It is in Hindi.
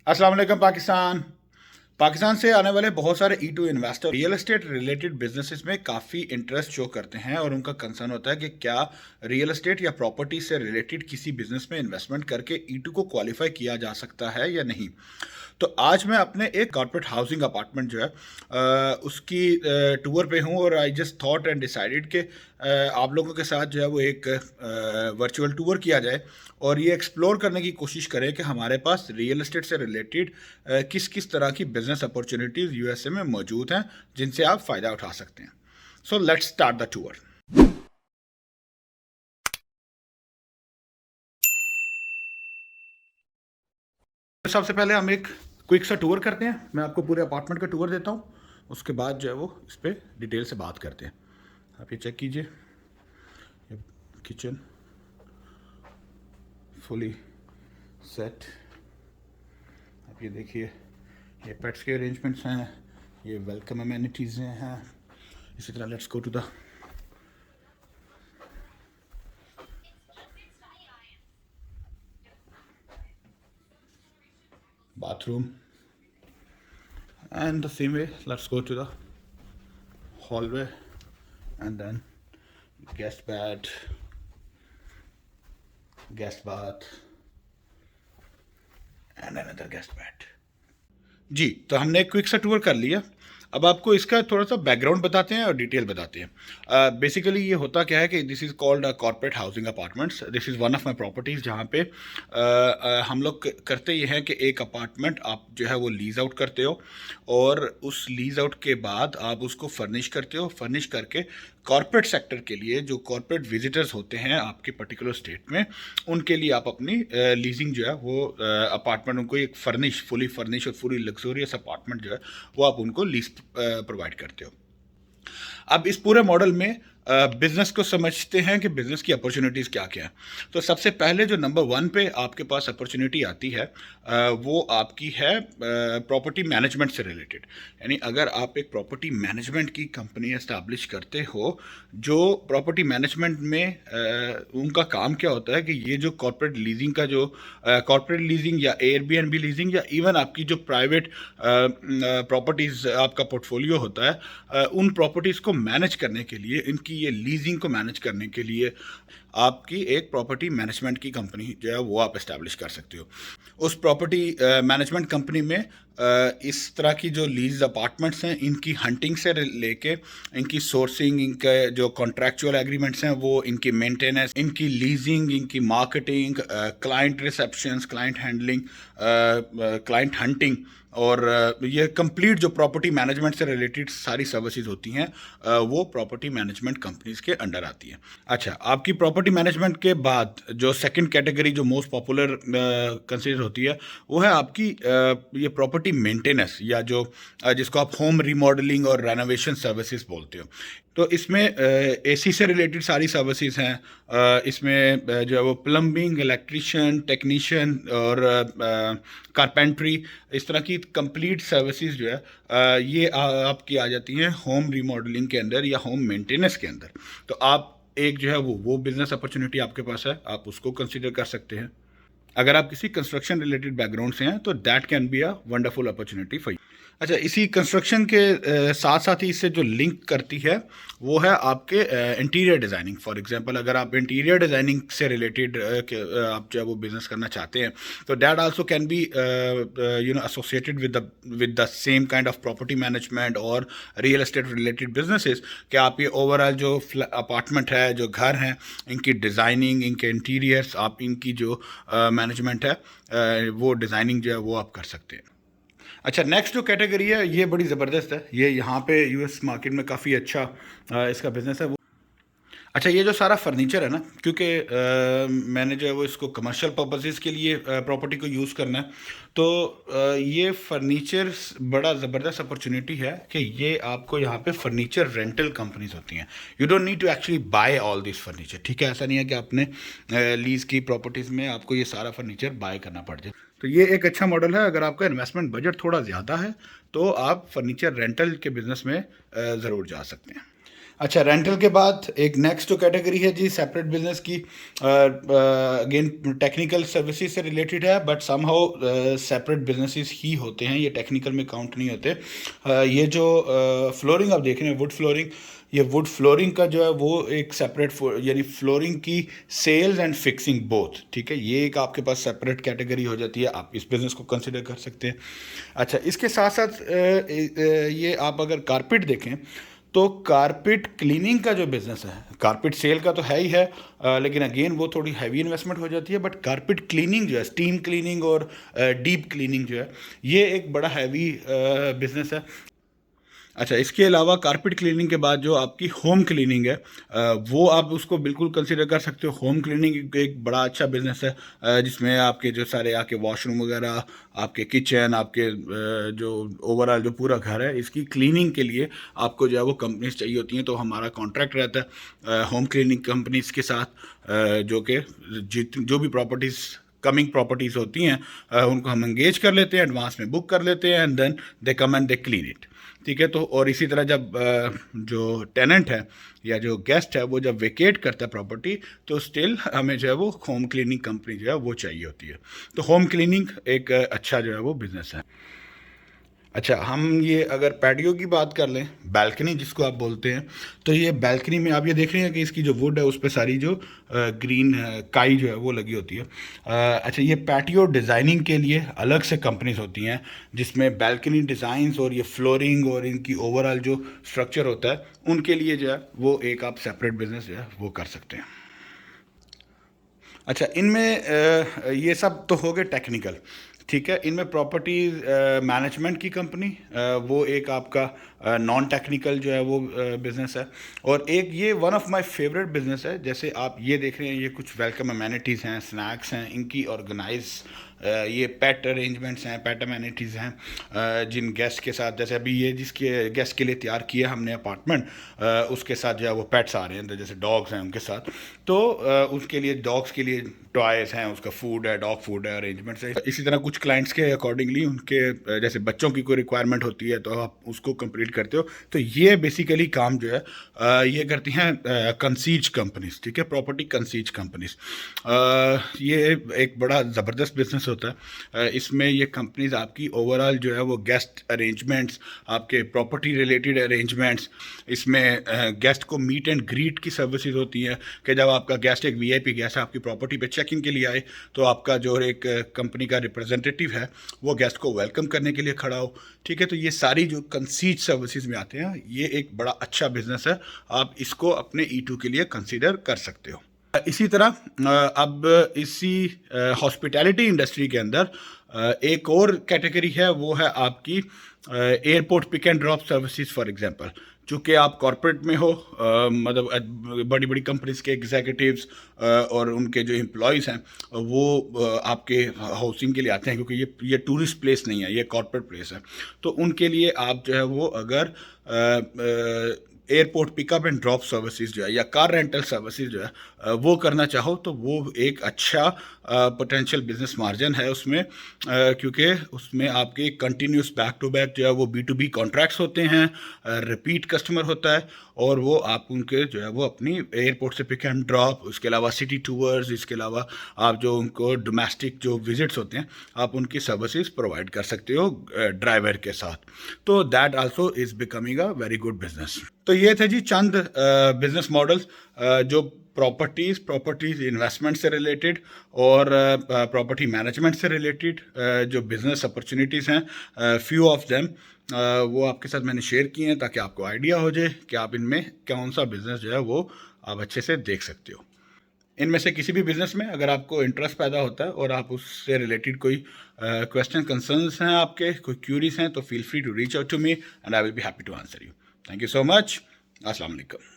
अस्सलाम वालेकुम पाकिस्तान। पाकिस्तान से आने वाले बहुत सारे E2 investor real estate related businesses में काफ़ी इंटरेस्ट शो करते हैं और उनका कंसर्न होता है कि क्या रियल एस्टेट या प्रॉपर्टी से रिलेटेड किसी बिजनेस में इन्वेस्टमेंट करके E2 को क्वालिफाई किया जा सकता है या नहीं। तो आज मैं अपने एक कॉर्पोरेट हाउसिंग अपार्टमेंट जो है उसकी टूर पे हूँ और I just thought and decided कि आप लोगों के साथ जो है वो एक वर्चुअल टूर किया जाए और ये एक्सप्लोर करने की कोशिश करें कि हमारे पास रियल एस्टेट से रिलेटेड किस किस तरह की बिजनेस अपॉर्चुनिटीज़ यूएसए में मौजूद हैं जिनसे आप फ़ायदा उठा सकते हैं। So let's start the tour. सबसे पहले हम एक क्विक सा टूर करते हैं। मैं आपको पूरे अपार्टमेंट का टूर देता हूँ, उसके बाद जो है वो इस पर डिटेल से बात करते हैं। आप ये चेक कीजिए, ये किचन फुली सेट। आप ये देखिए, ये पेट्स के अरेंजमेंट्स हैं, ये वेलकम अमेनिटीज़ हैं। इसी तरह let's go to the bathroom, and the same way let's go to the hallway and then guest bed, guest bath and another guest bed। जी, तो हमने एक क्विक सा टूर कर लिया। अब आपको इसका थोड़ा सा बैकग्राउंड बताते हैं और डिटेल बताते हैं। बेसिकली ये होता क्या है कि this is called corporate housing apartments. This is one of my properties जहाँ पे हम लोग करते ये हैं कि एक अपार्टमेंट आप जो है वो लीज़ आउट करते हो और उस लीज़ आउट के बाद आप उसको फर्निश करते हो। फर्निश करके कॉर्पोरेट सेक्टर के लिए जो कॉर्पोरेट विजिटर्स होते हैं आपके पर्टिकुलर स्टेट में, उनके लिए आप अपनी लीजिंग जो है वो अपार्टमेंट उनको एक फुली फर्निश और फुली लग्जोरियस अपार्टमेंट जो है वो आप उनको लीज प्रोवाइड करते हो। अब इस पूरे मॉडल में बिजनेस को समझते हैं कि बिजनेस की अपॉर्चुनिटीज़ क्या क्या है। तो सबसे पहले जो नंबर वन पे आपके पास अपॉर्चुनिटी आती है वो आपकी है प्रॉपर्टी मैनेजमेंट से रिलेटेड। यानी अगर आप एक प्रॉपर्टी मैनेजमेंट की कंपनी एस्टैब्लिश करते हो, जो प्रॉपर्टी मैनेजमेंट में उनका काम क्या होता है कि ये जो कॉर्पोरेट लीजिंग का जो कॉर्पोरेट लीजिंग या एयरबीएनबी लीजिंग या इवन आपकी जो प्राइवेट प्रॉपर्टीज़ आपका पोर्टफोलियो होता है, उन प्रॉपर्टीज़ को मैनेज करने के लिए, इनकी ये लीजिंग को मैनेज करने के लिए आपकी एक प्रॉपर्टी मैनेजमेंट की कंपनी जो है वो आप इस्टेब्लिश कर सकते हो। उस प्रॉपर्टी मैनेजमेंट कंपनी में इस तरह की जो लीज अपार्टमेंट्स हैं इनकी हंटिंग से लेके इनकी सोर्सिंग, इनके जो कॉन्ट्रैक्चुअल एग्रीमेंट्स हैं वो, इनकी मेंटेनेंस, इनकी लीजिंग, इनकी marketing, client receptions, client handling, client hunting और ये कंप्लीट जो प्रॉपर्टी मैनेजमेंट से रिलेटेड सारी सर्विसेज होती हैं वो प्रॉपर्टी मैनेजमेंट कंपनीज के अंडर आती हैं। अच्छा, आपकी प्रॉपर्टी मैनेजमेंट के बाद जो सेकंड कैटेगरी जो मोस्ट पॉपुलर कंसीडर होती है वो है आपकी ये प्रॉपर्टी मेंटेनेंस, या जो जिसको आप होम रिमॉडलिंग और रेनोवेशन सर्विसेज बोलते हो। तो इसमें एसी से रिलेटेड सारी सर्विसेज हैं। इसमें जो है वो प्लम्बिंग, इलेक्ट्रिशियन, टेक्नीशियन और कारपेंट्री, इस तरह की कंप्लीट सर्विसेज जो है ये आपकी आ जाती हैं होम रिमॉडलिंग के अंदर या होम मेंटेनेंस के अंदर। तो आप एक जो है वो बिजनेस अपॉर्चुनिटी आपके पास है, आप उसको कंसिडर कर सकते हैं। अगर आप किसी कंस्ट्रक्शन रिलेटेड बैकग्राउंड से हैं तो that can be a wonderful opportunity for you. अच्छा, इसी कंस्ट्रक्शन के साथ साथ ही इससे जो लिंक करती है वो है आपके इंटीरियर डिज़ाइनिंग। फॉर एग्जांपल अगर आप इंटीरियर डिज़ाइनिंग से रिलेटेड आप जो है वो बिज़नेस करना चाहते हैं तो that also can be associated with the same kind of property management और रियल एस्टेट रिलेटेड बिजनेसेस। कि आप ये ओवरऑल जो अपार्टमेंट है, जो घर हैं, इनकी डिज़ाइनिंग, इनके इंटीरियर्स, आप इनकी जो मैनेजमेंट है वो डिज़ाइनिंग जो है वो आप कर सकते हैं। अच्छा, नेक्स्ट जो कैटेगरी है ये बड़ी ज़बरदस्त है। ये यहाँ पे यूएस मार्केट में काफ़ी अच्छा इसका बिज़नेस है वो। अच्छा, ये जो सारा फर्नीचर है ना, क्योंकि मैंने जो है वो इसको कमर्शियल पर्पसेस के लिए प्रॉपर्टी को यूज़ करना है, तो ये फर्नीचर बड़ा ज़बरदस्त अपॉर्चुनिटी है कि ये आपको यहाँ पे फर्नीचर रेंटल कंपनीज होती हैं। You don't need to actually buy all this furniture, ठीक है? ऐसा नहीं है कि आपने लीज़ की प्रॉपर्टीज़ में आपको ये सारा फर्नीचर बाय करना पड़ जाए। तो ये एक अच्छा मॉडल है। अगर आपका इन्वेस्टमेंट बजट थोड़ा ज़्यादा है तो आप फर्नीचर रेंटल के बिज़नेस में ज़रूर जा सकते हैं। अच्छा, रेंटल के बाद एक नेक्स्ट जो कैटेगरी है जी सेपरेट बिजनेस की, अगेन टेक्निकल सर्विसेज से रिलेटेड है, बट समहाउ सेपरेट बिजनेसेस ही होते हैं, ये टेक्निकल में काउंट नहीं होते। ये जो फ्लोरिंग आप देख रहे हैं, वुड फ्लोरिंग, ये वुड फ्लोरिंग का जो है वो एक सेपरेट, यानी फ्लोरिंग की सेल्स एंड फिक्सिंग बोथ, ठीक है, ये एक आपके पास सेपरेट कैटेगरी हो जाती है, आप इस बिज़नेस को कंसिडर कर सकते हैं। अच्छा, इसके साथ साथ ये आप अगर कारपेट देखें तो कारपेट क्लीनिंग का जो बिज़नेस है, कारपेट सेल का तो है ही है, लेकिन अगेन वो थोड़ी हैवी इन्वेस्टमेंट हो जाती है, बट कारपेट क्लीनिंग जो है, स्टीम क्लीनिंग और डीप क्लीनिंग जो है, ये एक बड़ा हैवी बिज़नेस है। अच्छा, इसके अलावा कारपेट क्लीनिंग के बाद जो आपकी होम क्लीनिंग है, वो आप उसको बिल्कुल कंसिडर कर सकते हो। होम क्लीनिंग एक बड़ा अच्छा बिजनेस है, जिसमें आपके जो सारे आपके वॉशरूम वगैरह, आपके किचन, आपके जो ओवरऑल जो पूरा घर है, इसकी क्लीनिंग के लिए आपको जो है वो कंपनीज चाहिए होती हैं। तो हमारा कॉन्ट्रैक्ट रहता है होम क्लीनिंग कंपनीज के साथ, जो कि जो भी प्रॉपर्टीज़ कमिंग प्रॉपर्टीज़ होती हैं, उनको हम एंगेज कर लेते हैं, एडवांस में बुक कर लेते हैं, and then they come and they clean it, ठीक है। तो और इसी तरह जब जो टेनेंट है या जो गेस्ट है वो जब वेकेट करता है प्रॉपर्टी, तो स्टिल हमें जो है वो होम क्लीनिंग कंपनी जो है वो चाहिए होती है। तो होम क्लीनिंग एक अच्छा जो है वो बिज़नेस है। अच्छा, हम ये अगर पैटियो की बात कर लें, बालकनी जिसको आप बोलते हैं, तो ये बालकनी में आप ये देख रहे हैं कि इसकी जो वुड है उस पर सारी जो ग्रीन काई जो है वो लगी होती है। अच्छा, ये पैटियो डिज़ाइनिंग के लिए अलग से कंपनीज होती हैं, जिसमें बालकनी डिज़ाइंस और ये फ्लोरिंग और इनकी ओवरऑल जो स्ट्रक्चर होता है, उनके लिए जो है वो एक आप सेपरेट बिजनेस जो है वो कर सकते हैं। अच्छा, इनमें ये सब तो हो गए टेक्निकल, ठीक है। इनमें प्रॉपर्टीज मैनेजमेंट की कंपनी, वो एक आपका नॉन टेक्निकल जो है वो बिज़नेस है। और एक ये one of my favourite business है, जैसे आप ये देख रहे हैं, ये कुछ वेलकम अमेनिटीज़ हैं, स्नैक्स हैं, इनकी ऑर्गेनाइज ये पेट अरेंजमेंट्स हैं, पेट अमेनिटीज़ हैं, जिन गेस्ट के साथ, जैसे अभी ये जिसके गेस्ट के लिए तैयार किया हमने अपार्टमेंट, उसके साथ जो है वो पेट्स आ रहे हैं, तो जैसे डॉग्स हैं उनके साथ, तो उसके लिए डॉग्स के लिए टॉयज़ हैं, उसका फूड है, डॉग फूड है, अरेंजमेंट्स है। इसी तरह कुछ क्लाइंट्स के अकॉर्डिंगली उनके जैसे बच्चों की कोई रिक्वायरमेंट होती है तो आप उसको कंप्लीट करते हो। तो ये बेसिकली काम जो है ये करती हैं कंसीज कंपनीज, ठीक है, प्रॉपर्टी कंसीज कंपनीज। ये एक बड़ा ज़बरदस्त बिजनेस होता है। इसमें ये कंपनीज आपकी ओवरऑल जो है वो गेस्ट अरेंजमेंट्स, आपके प्रॉपर्टी रिलेटेड अरेंजमेंट्स, इसमें गेस्ट को मीट एंड ग्रीट की सर्विसेज होती हैं, कि जब आपका गेस्ट एक वीआईपी गेस्ट आपकी प्रॉपर्टी पे चेक इन के लिए आए, तो आपका जो एक कंपनी का रिप्रेजेंटेटिव है वो गेस्ट को वेलकम करने के लिए खड़ा हो, ठीक है। तो ये सारी जो कंसीज सर्विसेज में आते हैं, ये एक बड़ा अच्छा बिजनेस है, आप इसको अपने E2 के लिए कंसीडर कर सकते हो। इसी तरह अब इसी हॉस्पिटैलिटी इंडस्ट्री के अंदर एक और कैटेगरी है, वो है आपकी airport pick and drop services. For example, चूँकि आप कॉरपोरेट में हो, मतलब बड़ी बड़ी कंपनीज के एग्जीक्यूटिव्स और उनके जो एम्प्लॉयज़ हैं, वो आपके हाउसिंग के लिए आते हैं, क्योंकि ये टूरिस्ट प्लेस नहीं है, ये कॉरपोरेट प्लेस है। तो उनके लिए आप जो है वो अगर airport pickup and drop services जो है, या कार रेंटल सर्विसेज जो है वो करना चाहो, तो वो एक अच्छा पोटेंशियल बिजनेस मार्जिन है उसमें, क्योंकि उसमें आपके कंटिन्यूस बैक टू बैक जो है वो B2B कॉन्ट्रैक्ट्स होते हैं, रिपीट कस्टमर होता है, और वो आप उनके जो है वो अपनी एयरपोर्ट से पिक एंड ड्रॉप, उसके अलावा सिटी टूर्स, इसके अलावा आप जो उनको डोमेस्टिक जो विजिट्स होते हैं, आप उनकी सर्विसेज प्रोवाइड कर सकते हो ड्राइवर के साथ। तो that also is becoming a very good business. तो ये थे जी चंद बिजनेस मॉडल्स जो प्रॉपर्टीज़ इन्वेस्टमेंट से रिलेटेड और प्रॉपर्टी मैनेजमेंट से रिलेटेड जो बिज़नेस अपॉर्चुनिटीज़ हैं, फ्यू ऑफ देम वो आपके साथ मैंने शेयर किए हैं, ताकि आपको आइडिया हो जाए कि आप इनमें कौन सा बिज़नेस जो है वो आप अच्छे से देख सकते हो। इनमें से किसी भी बिज़नेस में अगर आपको इंटरेस्ट पैदा होता है और आप उससे रिलेटेड कोई क्वेश्चन कंसर्न्स हैं, आपके कोई क्यूरीज हैं, तो feel free to reach out to me and I will be happy to answer you. Thank you so much. अस्सलाम वालेकुम।